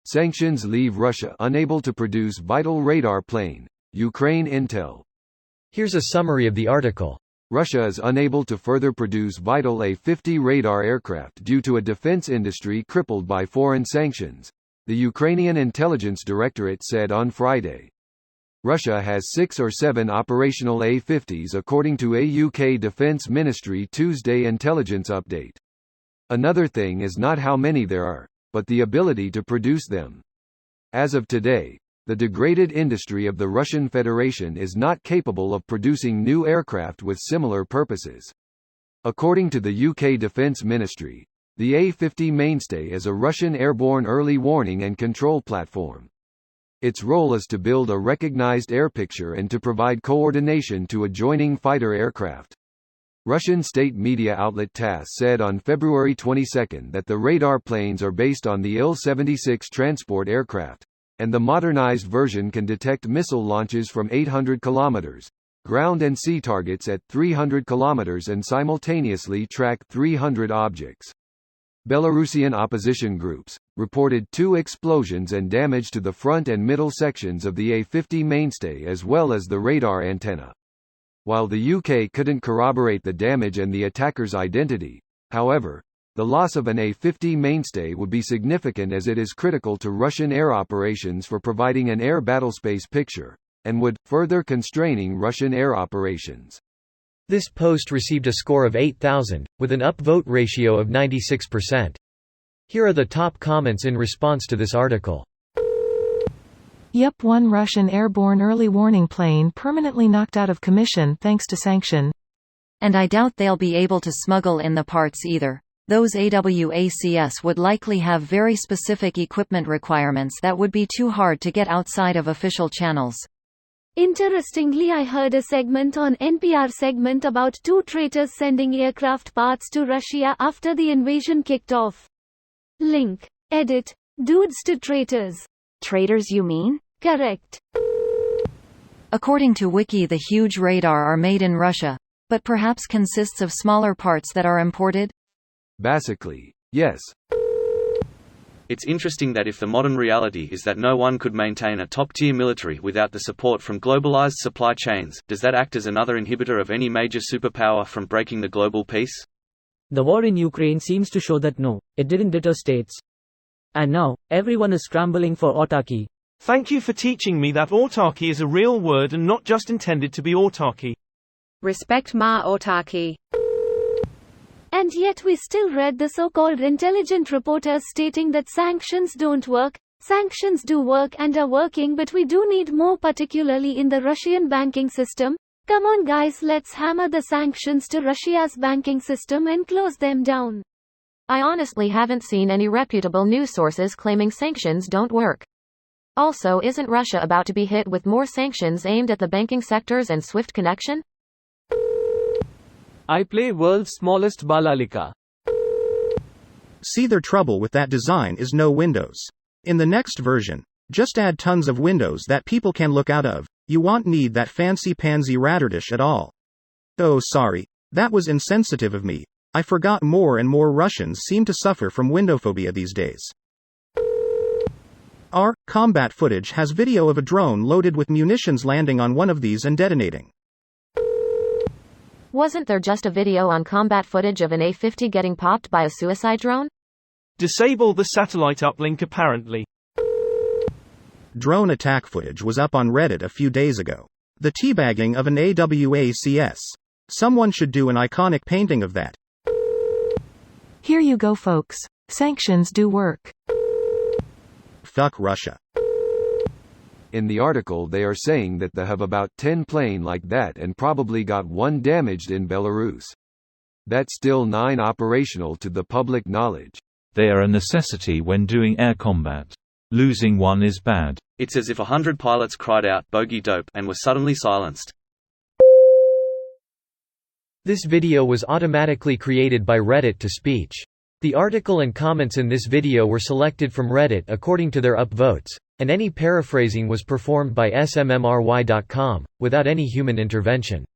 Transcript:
Sanctions leave Russia unable to produce vital radar plane. Ukraine intel. Here's a summary of the article. Russia is unable to further produce vital A-50 radar aircraft due to a defense industry crippled by foreign sanctions, the Ukrainian Intelligence Directorate said on Friday. Russia has 6 or 7 operational A-50s according to a UK Defence Ministry Tuesday intelligence update. Another thing is not how many there are, but the ability to produce them. As of today, the degraded industry of the Russian Federation is not capable of producing new aircraft with similar purposes. According to the UK Defence Ministry, the A-50 mainstay is a Russian airborne early warning and control platform. Its role is to build a recognized air picture and to provide coordination to adjoining fighter aircraft. Russian state media outlet TASS said on February 22 that the radar planes are based on the Il-76 transport aircraft, and the modernized version can detect missile launches from 800 kilometers, ground and sea targets at 300 kilometers, and simultaneously track 300 objects. Belarusian opposition groups reported 2 explosions and damage to the front and middle sections of the A-50 mainstay as well as the radar antenna. While the UK couldn't corroborate the damage and the attacker's identity, however, the loss of an A-50 mainstay would be significant as it is critical to Russian air operations for providing an air battlespace picture, and would, further constraining Russian air operations. This post received a score of 8,000, with an upvote ratio of 96%. Here are the top comments in response to this article. Yep, one Russian airborne early warning plane permanently knocked out of commission thanks to sanction. And I doubt they'll be able to smuggle in the parts either. Those AWACS would likely have very specific equipment requirements that would be too hard to get outside of official channels. Interestingly, I heard a segment on NPR segment about 2 traitors sending aircraft parts to Russia after the invasion kicked off. Link. Edit. Dudes to traitors. Traitors, you mean? Correct. According to Wiki, the huge radar are made in Russia, but perhaps consists of smaller parts that are imported? Basically, yes. It's interesting that if the modern reality is that no one could maintain a top-tier military without the support from globalized supply chains, does that act as another inhibitor of any major superpower from breaking the global peace? The war in Ukraine seems to show that no, it didn't deter states. And now, everyone is scrambling for autarky. Thank you for teaching me that autarky is a real word and not just intended to be autarky. Respect ma autarky. And yet we still read the so-called intelligent reporters stating that sanctions don't work. Sanctions do work and are working, but we do need more, particularly in the Russian banking system. Come on guys, let's hammer the sanctions to Russia's banking system and close them down. I honestly haven't seen any reputable news sources claiming sanctions don't work. Also, isn't Russia about to be hit with more sanctions aimed at the banking sectors and SWIFT connection? I play world's smallest balalika. See, their trouble with that design is no windows. In the next version, just add tons of windows that people can look out of. You won't need that fancy pansy radardish at all. Oh, sorry, that was insensitive of me. I forgot more and more Russians seem to suffer from windowphobia these days. Our combat footage has video of a drone loaded with munitions landing on one of these and detonating. Wasn't there just a video on combat footage of an A-50 getting popped by a suicide drone? Disable the satellite uplink apparently. Drone attack footage was up on Reddit a few days ago. The teabagging of an AWACS. Someone should do an iconic painting of that. Here you go, folks. Sanctions do work. Fuck Russia. In the article they are saying that they have about 10 plane like that and probably got 1 damaged in Belarus. That's still 9 operational to the public knowledge. They are a necessity when doing air combat. Losing one is bad. It's as if 100 pilots cried out "bogey dope" and were suddenly silenced. This video was automatically created by Reddit to speech. The article and comments in this video were selected from Reddit according to their upvotes, and any paraphrasing was performed by smmry.com, without any human intervention.